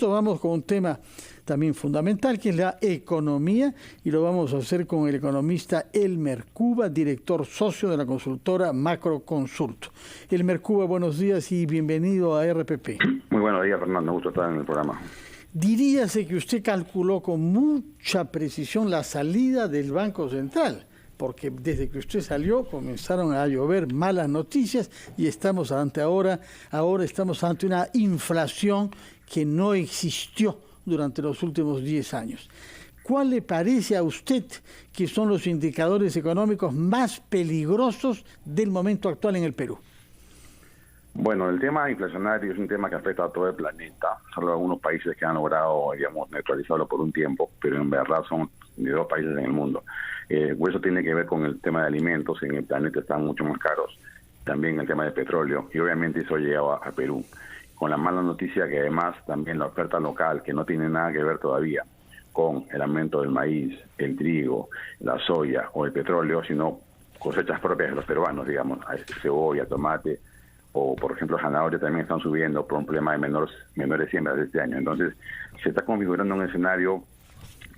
Vamos con un tema también fundamental, que es la economía, y lo vamos a hacer con el economista Elmer Cuba, director socio de la consultora Macroconsult. Elmer Cuba, buenos días y bienvenido a RPP. Muy buenos días, Fernando, me gusta estar en el programa. Diríase que usted calculó con mucha precisión la salida del Banco Central, porque desde que usted salió comenzaron a llover malas noticias y estamos ahora estamos ante una inflación que no existió durante los últimos 10 años. ¿Cuál le parece a usted que son los indicadores económicos más peligrosos del momento actual en el Perú? Bueno, el tema inflacionario es un tema que afecta a todo el planeta. Solo algunos países que han logrado, digamos, neutralizarlo por un tiempo, pero en verdad son de 2 países en el mundo. Eso tiene que ver con el tema de alimentos. En el planeta están mucho más caros. También el tema de petróleo. Y obviamente eso llegaba a Perú. Con la mala noticia que además también la oferta local, que no tiene nada que ver todavía con el aumento del maíz, el trigo, la soya o el petróleo, sino cosechas propias de los peruanos, digamos, cebolla, tomate, o por ejemplo zanahoria también están subiendo por un problema de menores siembras de este año. Entonces se está configurando un escenario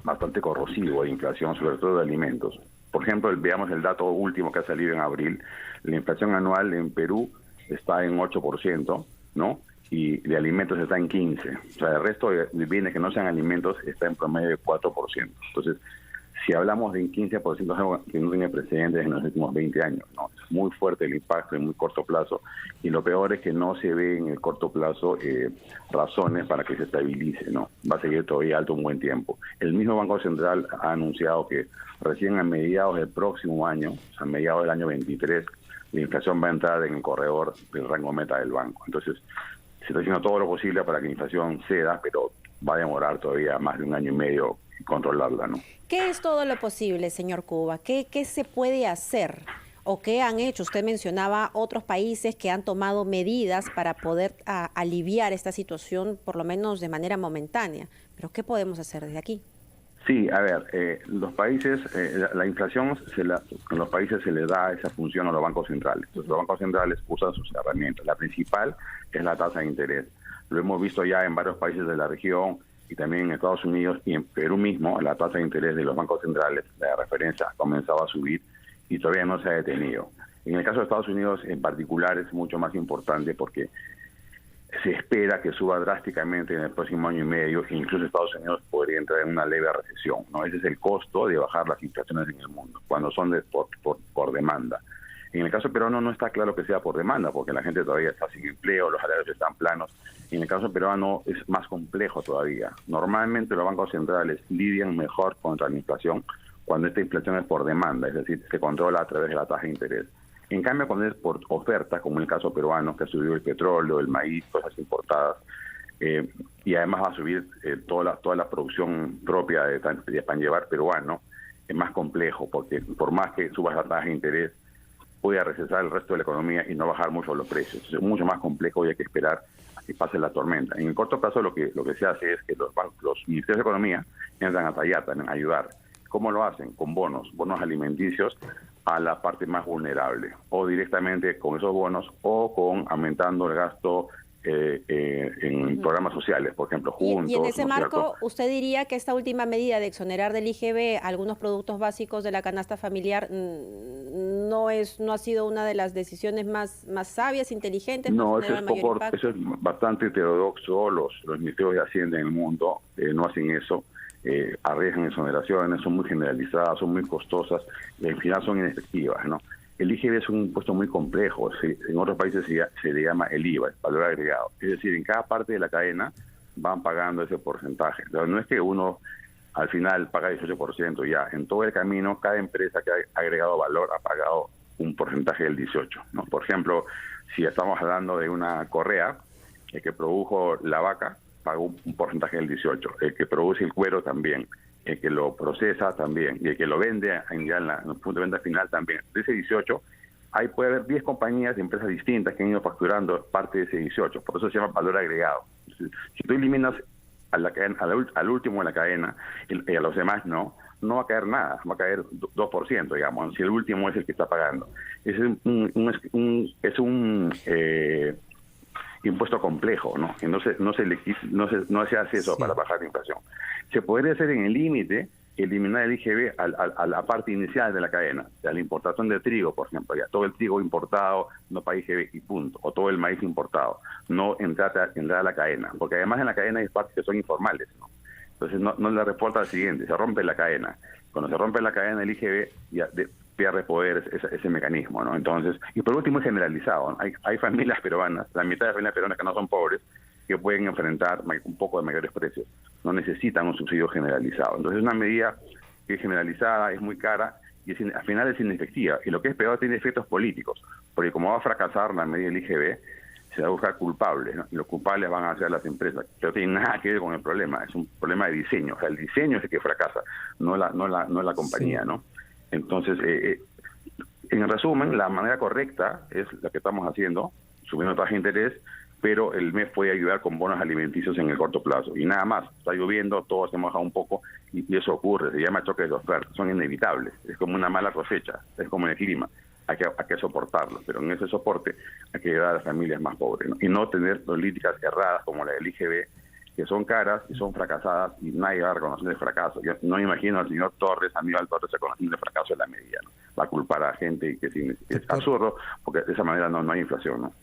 bastante corrosivo de inflación, sobre todo de alimentos. Por ejemplo, veamos el dato último que ha salido en abril. La inflación anual en Perú está en 8%, ¿no? Y de alimentos está en 15%. O sea, el resto de bienes que no sean alimentos está en promedio de 4%. Entonces, si hablamos de un 15%, es algo que no tiene precedentes en los últimos 20 años, ¿no? Es muy fuerte el impacto en muy corto plazo, y lo peor es que no se ve en el corto plazo razones para que se estabilice, ¿no? Va a seguir todavía alto un buen tiempo. El mismo Banco Central ha anunciado que recién a mediados del próximo año, o sea, a mediados del año 23, la inflación va a entrar en el corredor del rango meta del banco. Entonces, se está haciendo todo lo posible para que la inflación ceda, pero va a demorar todavía más de 1 año y medio controlarla, ¿no? ¿Qué es todo lo posible, señor Cuba? ¿Qué se puede hacer o qué han hecho? Usted mencionaba otros países que han tomado medidas para poder aliviar esta situación, por lo menos de manera momentánea. Pero ¿qué podemos hacer desde aquí? Sí, a ver, los países, la inflación, en los países se le da esa función a los bancos centrales. Entonces, los bancos centrales usan sus herramientas. La principal es la tasa de interés. Lo hemos visto ya en varios países de la región y también en Estados Unidos y en Perú mismo. La tasa de interés de los bancos centrales, la referencia, ha comenzado a subir y todavía no se ha detenido. En el caso de Estados Unidos en particular es mucho más importante porque se espera que suba drásticamente en el próximo año y medio, e incluso Estados Unidos podría entrar en una leve recesión, ¿no? Ese es el costo de bajar las inflaciones en el mundo, cuando son por demanda. En el caso peruano no está claro que sea por demanda, porque la gente todavía está sin empleo, los salarios están planos. En el caso peruano es más complejo todavía. Normalmente los bancos centrales lidian mejor contra la inflación cuando esta inflación es por demanda, es decir, se controla a través de la tasa de interés. En cambio, cuando es por oferta, como en el caso peruano, que ha subido el petróleo, el maíz, cosas importadas, y además va a subir toda la producción propia de pan llevar peruano, es más complejo, porque por más que subas la tasa de interés, puede recesar el resto de la economía y no bajar mucho los precios. Es mucho más complejo y hay que esperar a que pase la tormenta. En el corto plazo lo que se hace es que los ministerios de Economía entran a a ayudar. ¿Cómo lo hacen? Con bonos alimenticios a la parte más vulnerable, o directamente con esos bonos, o con aumentando el gasto en programas sociales, por ejemplo, juntos. Y en ese ¿no marco, ¿usted diría que esta última medida de exonerar del IGB algunos productos básicos de la canasta familiar no ha sido una de las decisiones más sabias, inteligentes? No, eso es bastante heterodoxo. Los ministerios de Hacienda en el mundo no hacen eso. Arriesgan exoneraciones, son muy generalizadas, son muy costosas y al final son inefectivas, ¿no? El IGB es un impuesto muy complejo. En otros países se le llama el IVA, el valor agregado. Es decir, en cada parte de la cadena van pagando ese porcentaje. Entonces, no es que uno al final paga 18%, ya en todo el camino cada empresa que ha agregado valor ha pagado un porcentaje del 18%, ¿no? Por ejemplo, si estamos hablando de una correa que produjo la vaca, pagó un porcentaje del 18%, el que produce el cuero también, el que lo procesa también, y el que lo vende en el punto de venta final también. De ese 18%, ahí puede haber 10 compañías y empresas distintas que han ido facturando parte de ese 18%, por eso se llama valor agregado. Si tú eliminas al último de la cadena y a los demás no va a caer nada, va a caer 2%, digamos, si el último es el que está pagando. Es impuesto complejo, ¿no? Que no se hace eso para bajar la inflación. Se podría hacer en el límite eliminar el IGB a la parte inicial de la cadena, o sea, la importación de trigo, por ejemplo, ya todo el trigo importado no paga IGB y punto, o todo el maíz importado, no entrar a la cadena, porque además en la cadena hay partes que son informales, ¿no? Entonces no le reporta al siguiente, se rompe la cadena. Cuando se rompe la cadena el IGB ya pierde poder ese mecanismo, ¿no? Entonces, y por último es generalizado, ¿no? Hay familias peruanas, la mitad de familias peruanas que no son pobres, que pueden enfrentar un poco de mayores precios, no necesitan un subsidio generalizado. Entonces es una medida que es generalizada, es muy cara y al final es inefectiva. Y lo que es peor, tiene efectos políticos, porque como va a fracasar la medida del IGB, se va a buscar culpables, ¿no? Y los culpables van a ser las empresas, que no tienen nada que ver con el problema, es un problema de diseño, o sea, el diseño es el que fracasa, no la compañía, sí. ¿No? Entonces, en resumen, la manera correcta es la que estamos haciendo, subiendo tasas de interés, pero el MEF puede ayudar con bonos alimenticios en el corto plazo. Y nada más, está lloviendo, todo se moja un poco y eso ocurre, se llama choque de ofertas, son inevitables, es como una mala cosecha, es como en el clima, hay que soportarlo, pero en ese soporte hay que ayudar a las familias más pobres, ¿no? Y no tener políticas erradas como la del IGB, que son caras y son fracasadas y nadie va a reconocer el fracaso. Yo no me imagino al señor Torres, Aníbal Torres, reconociendo el fracaso de la medida, ¿no? Va a culpar a gente que es absurdo, porque de esa manera no hay inflación, ¿no?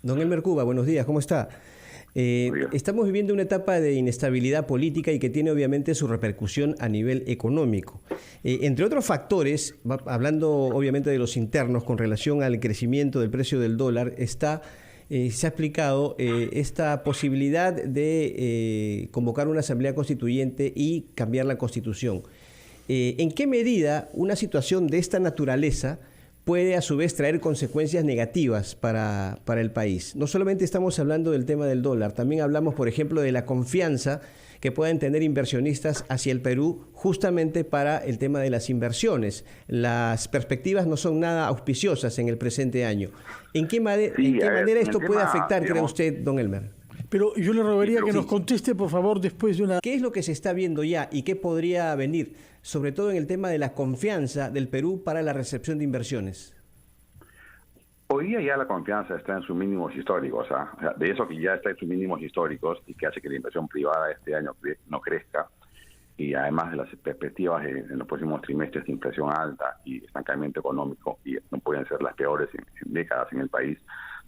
Don Elmer Cuba, buenos días, ¿cómo está? Estamos viviendo una etapa de inestabilidad política y que tiene obviamente su repercusión a nivel económico. Entre otros factores, hablando obviamente de los internos con relación al crecimiento del precio del dólar, se ha explicado esta posibilidad de convocar una asamblea constituyente y cambiar la Constitución. ¿En qué medida una situación de esta naturaleza puede a su vez traer consecuencias negativas para el país? No solamente estamos hablando del tema del dólar, también hablamos, por ejemplo, de la confianza que puedan tener inversionistas hacia el Perú justamente para el tema de las inversiones. Las perspectivas no son nada auspiciosas en el presente año. ¿En qué manera esto puede afectar, cree usted, don Elmer? Pero yo le rogaría que nos conteste, por favor, después de una... ¿Qué es lo que se está viendo ya y qué podría venir, sobre todo en el tema de la confianza del Perú para la recepción de inversiones? Hoy día ya la confianza está en sus mínimos históricos, ¿eh? O sea, de eso que ya está en sus mínimos históricos y que hace que la inversión privada este año no crezca, y además de las perspectivas en los próximos trimestres de inflación alta y estancamiento económico, y no pueden ser las peores en décadas en el país,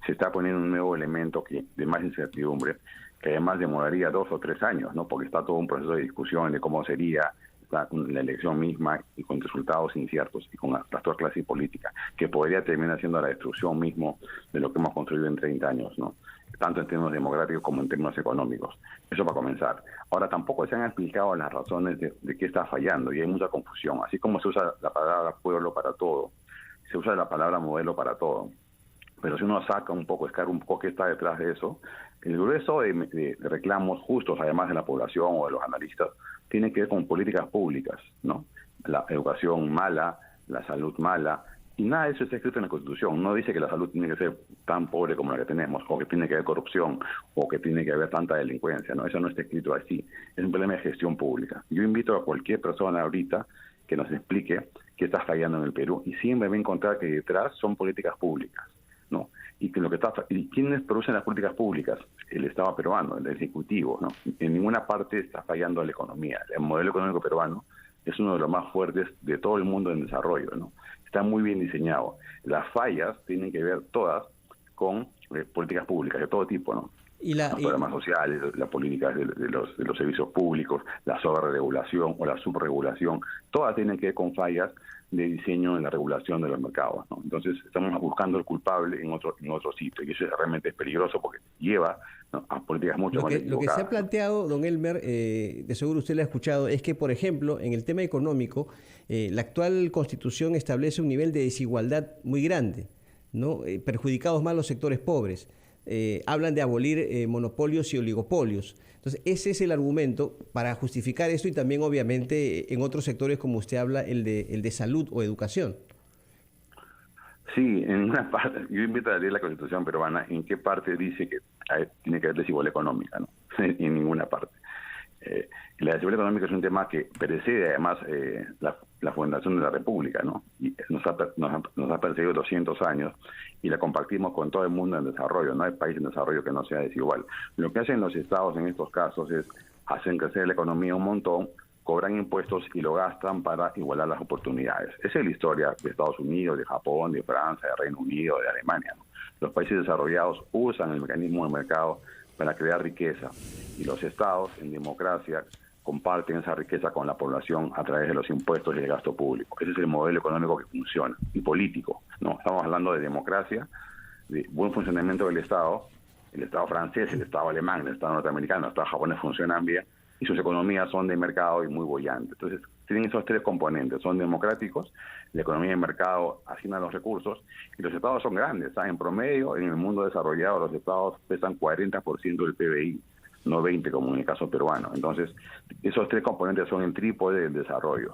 se está poniendo un nuevo elemento de más incertidumbre, que además demoraría 2 o 3 años, ¿no? Porque está todo un proceso de discusión de cómo sería la elección misma y con resultados inciertos y con la actual clase política, que podría terminar siendo la destrucción mismo de lo que hemos construido en 30 años, ¿no? Tanto en términos demográficos como en términos económicos. Eso para comenzar. Ahora, tampoco se han explicado las razones de qué está fallando y hay mucha confusión. Así como se usa la palabra pueblo para todo, se usa la palabra modelo para todo. Pero si uno saca un poco, escarga un poco qué está detrás de eso, el grueso de reclamos justos, además de la población o de los analistas, tiene que ver con políticas públicas, ¿no? La educación mala, la salud mala, y nada de eso está escrito en la Constitución. No dice que la salud tiene que ser tan pobre como la que tenemos, o que tiene que haber corrupción, o que tiene que haber tanta delincuencia, ¿no? Eso no está escrito así. Es un problema de gestión pública. Yo invito a cualquier persona ahorita que nos explique qué está fallando en el Perú, y siempre va a encontrar que detrás son políticas públicas, ¿no? Y que ¿y quiénes producen las políticas públicas? El Estado peruano, el Ejecutivo, ¿no? En ninguna parte está fallando la economía. El modelo económico peruano es uno de los más fuertes de todo el mundo en desarrollo, ¿no? Está muy bien diseñado. Las fallas tienen que ver todas con políticas públicas de todo tipo, ¿no? Los programas sociales, las políticas de los servicios públicos, la sobreregulación o la subregulación, todas tienen que ver con fallas de diseño en la regulación de los mercados, ¿no? Entonces estamos buscando el culpable en otro sitio, y eso realmente es peligroso porque lleva, ¿no?, a políticas mucho más equivocadas. Lo que se ha planteado, don Elmer, de seguro usted lo ha escuchado, es que, por ejemplo, en el tema económico, la actual Constitución establece un nivel de desigualdad muy grande, ¿no? Perjudicados más los sectores pobres. Hablan de abolir monopolios y oligopolios. Entonces, ese es el argumento para justificar esto, y también, obviamente, en otros sectores, como usted habla, el de salud o educación. Sí, en una parte, yo invito a leer la Constitución peruana, en qué parte dice que tiene que haber desigualdad económica, ¿no? En ninguna parte. La desigualdad económica es un tema que precede además la fundación de la República, ¿no? Y nos ha perseguido 200 años y la compartimos con todo el mundo en desarrollo. No hay país en desarrollo que no sea desigual. Lo que hacen los estados en estos casos es hacen crecer la economía un montón, cobran impuestos y lo gastan para igualar las oportunidades. Esa es la historia de Estados Unidos, de Japón, de Francia, de Reino Unido, de Alemania, ¿no? Los países desarrollados usan el mecanismo del mercado para crear riqueza y los estados en democracia comparten esa riqueza con la población a través de los impuestos y el gasto público. Ese es el modelo económico que funciona, y político, ¿no? Estamos hablando de democracia, de buen funcionamiento del Estado. El Estado francés, el Estado alemán, el Estado norteamericano, el Estado japonés funcionan bien y sus economías son de mercado y muy bollantes. Entonces, tienen esos tres componentes, son democráticos, la economía de mercado asigna los recursos y los estados son grandes. En promedio, en el mundo desarrollado, los estados pesan 40% del PBI, no 20% como en el caso peruano. Entonces, esos tres componentes son el trípode del desarrollo.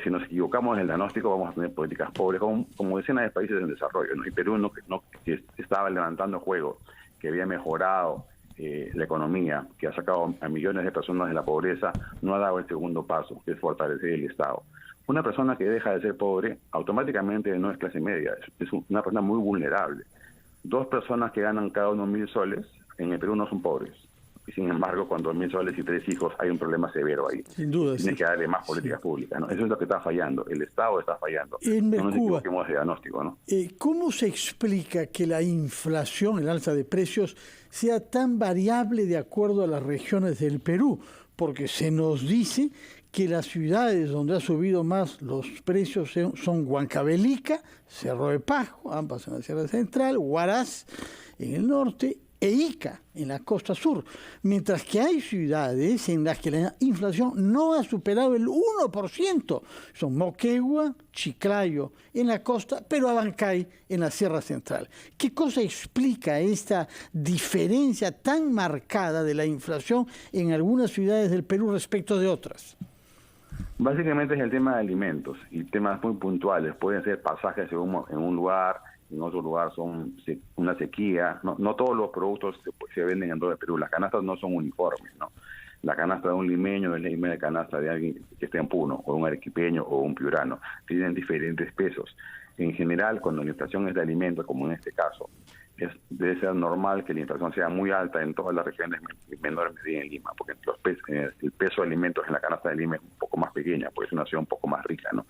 Si nos equivocamos en el diagnóstico, vamos a tener políticas pobres, como decenas de países en desarrollo, ¿no? Y Perú que estaba levantando juego, que había mejorado la economía, que ha sacado a millones de personas de la pobreza, no ha dado el segundo paso, que es fortalecer el Estado. Una persona que deja de ser pobre, automáticamente no es clase media, es una persona muy vulnerable. 2 personas que ganan cada uno 1.000 soles, en el Perú no son pobres. Y sin embargo, con 2.000 soles y 3 hijos hay un problema severo ahí. Sin duda. Tiene que darle más políticas públicas, ¿no? Eso es lo que está fallando. El Estado está fallando. No nos equivoquemos de diagnóstico, ¿no? ¿Cómo se explica que la inflación, el alza de precios, sea tan variable de acuerdo a las regiones del Perú? Porque se nos dice que las ciudades donde ha subido más los precios son Huancavelica, Cerro de Pasco, ambas en la Sierra Central, Huaraz en el norte, e Ica, en la costa sur, mientras que hay ciudades en las que la inflación no ha superado el 1%. Son Moquegua, Chiclayo en la costa, pero Abancay en la Sierra Central. ¿Qué cosa explica esta diferencia tan marcada de la inflación en algunas ciudades del Perú respecto de otras? Básicamente es el tema de alimentos y temas muy puntuales. Pueden ser pasajes en un lugar, en otro lugar son una sequía. No todos los productos se venden en todo el Perú. Las canastas no son uniformes, ¿no? La canasta de un limeño no es la misma canasta de alguien que esté en Puno, o un arequipeño, o un piurano. Tienen diferentes pesos. En general, cuando la inflación es de alimentos, como en este caso, debe ser normal que la inflación sea muy alta en todas las regiones, menor medida en Lima, porque el peso de alimentos en la canasta de Lima es un poco más pequeña, porque es una ciudad un poco más rica, ¿no?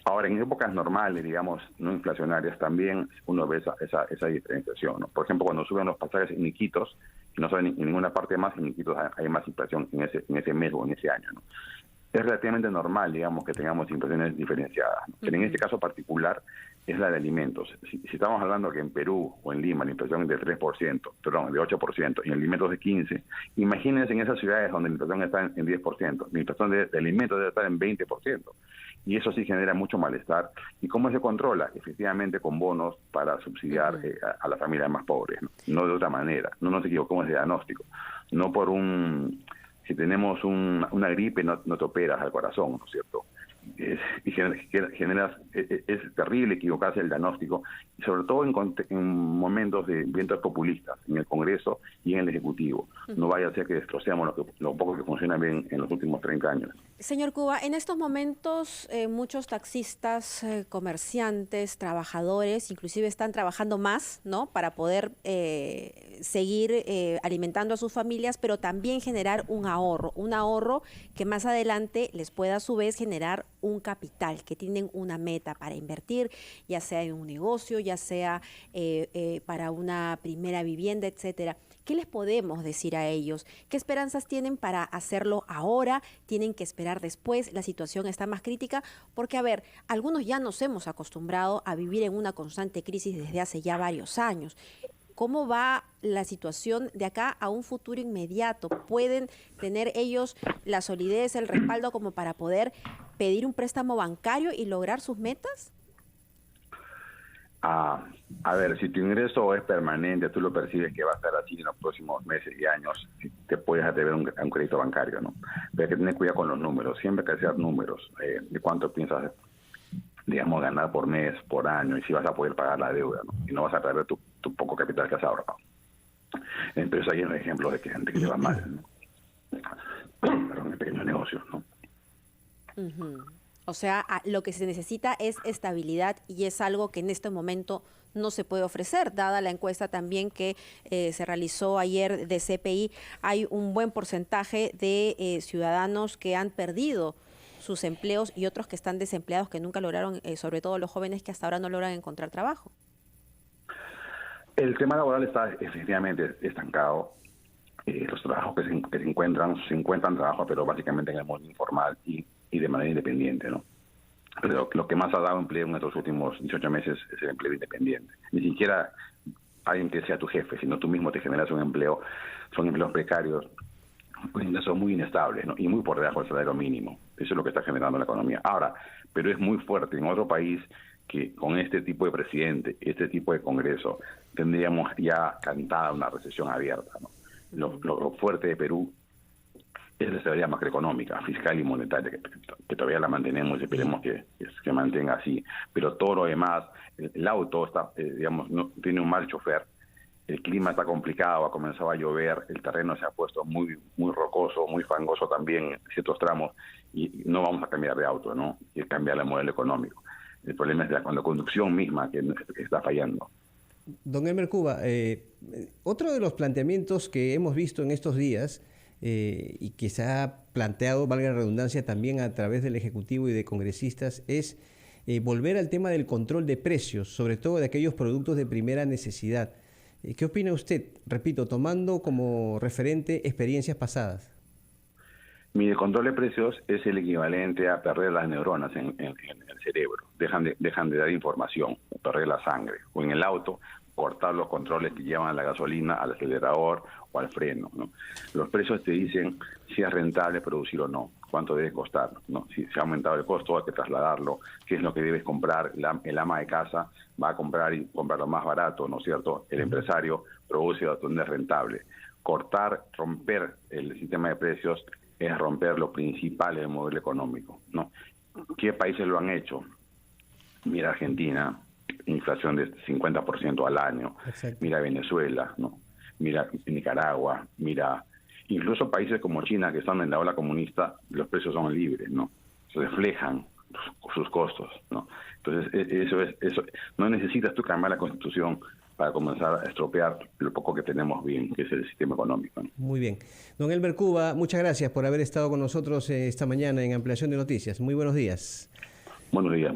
Ahora, en épocas normales, digamos, no inflacionarias, también uno ve esa diferenciación, ¿no? Por ejemplo, cuando suben los pasajes en Iquitos, y no saben en ninguna parte más, en Iquitos hay más inflación en ese mes o en ese año, ¿no? Es relativamente normal, digamos, que tengamos inflaciones diferenciadas, ¿no? Pero en este caso particular es la de alimentos. Si estamos hablando que en Perú o en Lima la inflación es de 3%, perdón, de 8%, y en alimentos de 15%, imagínense en esas ciudades donde la inflación está en 10%, la inflación de alimentos debe estar en 20%. Y eso sí genera mucho malestar. ¿Y cómo se controla? Efectivamente con bonos para subsidiar a las familias más pobres, ¿no? De otra manera. No nos equivocamos de diagnóstico. No por si tenemos una gripe no te operas al corazón, ¿no es cierto? Es terrible equivocarse el diagnóstico, y sobre todo en momentos de vientos populistas, en el Congreso y en el Ejecutivo. No vaya a ser que destrocemos lo poco que funciona bien en los últimos 30 años. Señor Cuba, en estos momentos muchos taxistas, comerciantes, trabajadores, inclusive están trabajando más, ¿no?, para poder seguir alimentando a sus familias, pero también generar un ahorro que más adelante les pueda a su vez generar un capital, que tienen una meta para invertir, ya sea en un negocio, ya sea para una primera vivienda, etcétera. ¿Qué les podemos decir a ellos? ¿Qué esperanzas tienen para hacerlo ahora? ¿Tienen que esperar después? La situación está más crítica porque, a ver, algunos ya nos hemos acostumbrado a vivir en una constante crisis desde hace ya varios años. ¿Cómo va la situación de acá a un futuro inmediato? ¿Pueden tener ellos la solidez, el respaldo como para poder pedir un préstamo bancario y lograr sus metas? A ver, si tu ingreso es permanente, tú lo percibes que va a estar así en los próximos meses y años, te puedes atrever a un crédito bancario, ¿no? Pero hay que tener cuidado con los números, siempre hay que hacer números de cuánto piensas, digamos, ganar por mes, por año, y si vas a poder pagar la deuda, ¿no? Y no vas a perder tu poco capital que has ahorrado. Entonces hay un ejemplo de que gente que le va mal, ¿no? negocios, ¿no? O sea, lo que se necesita es estabilidad y es algo que en este momento no se puede ofrecer, dada la encuesta también que se realizó ayer de CPI. Hay un buen porcentaje de ciudadanos que han perdido sus empleos y otros que están desempleados, que nunca lograron, sobre todo los jóvenes que hasta ahora no logran encontrar trabajo. El tema laboral está efectivamente estancado. Los trabajos que se encuentran trabajos, pero básicamente en el mundo informal y de manera independiente, ¿no? Pero lo que más ha dado empleo en estos últimos 18 meses es el empleo independiente. Ni siquiera alguien que sea tu jefe, sino tú mismo te generas un empleo. Son empleos precarios, son muy inestables, ¿no? Y muy por debajo del salario mínimo. Eso es lo que está generando la economía. Ahora, pero es muy fuerte. En otro país que con este tipo de presidente, este tipo de Congreso, tendríamos ya cantada una recesión abierta, ¿no? Lo fuerte de Perú es la estabilidad macroeconómica, fiscal y monetaria, que todavía la mantenemos y esperemos que mantenga así. Pero todo lo demás, el auto está, no tiene un mal chofer, el clima está complicado, ha comenzado a llover, el terreno se ha puesto muy rocoso, muy fangoso también en ciertos tramos, y no vamos a cambiar de auto, ¿no? Y cambiar el modelo económico. El problema es la conducción misma que está fallando. Don Elmer Cuba, otro de los planteamientos que hemos visto en estos días y que se ha planteado, valga la redundancia, también a través del Ejecutivo y de congresistas, es volver al tema del control de precios, sobre todo de aquellos productos de primera necesidad. ¿Qué opina usted? Repito, tomando como referente experiencias pasadas. El control de precios es el equivalente a perder las neuronas en el cerebro. Dejan de dar información, perder la sangre. O en el auto, cortar los controles que llevan a la gasolina, al acelerador o al freno, ¿no? Los precios te dicen si es rentable producir o no, cuánto debe costar, ¿no? Si se ha aumentado el costo, hay que trasladarlo, qué es lo que debes comprar. El ama de casa va a comprar y comprarlo más barato, ¿no es cierto? El empresario produce donde es rentable. Romper el sistema de precios es romper lo principal del modelo económico, ¿no? ¿Qué países lo han hecho? Mira Argentina, inflación de 50% al año. Exacto. Mira Venezuela, ¿no? Mira Nicaragua, mira incluso países como China, que están en la ola comunista, los precios son libres, ¿no? Reflejan sus costos, ¿no? Entonces, eso no necesitas tú cambiar la Constitución para comenzar a estropear lo poco que tenemos bien, que es el sistema económico, ¿no? Muy bien. Don Elmer Cuba, muchas gracias por haber estado con nosotros esta mañana en Ampliación de Noticias. Muy buenos días. Buenos días.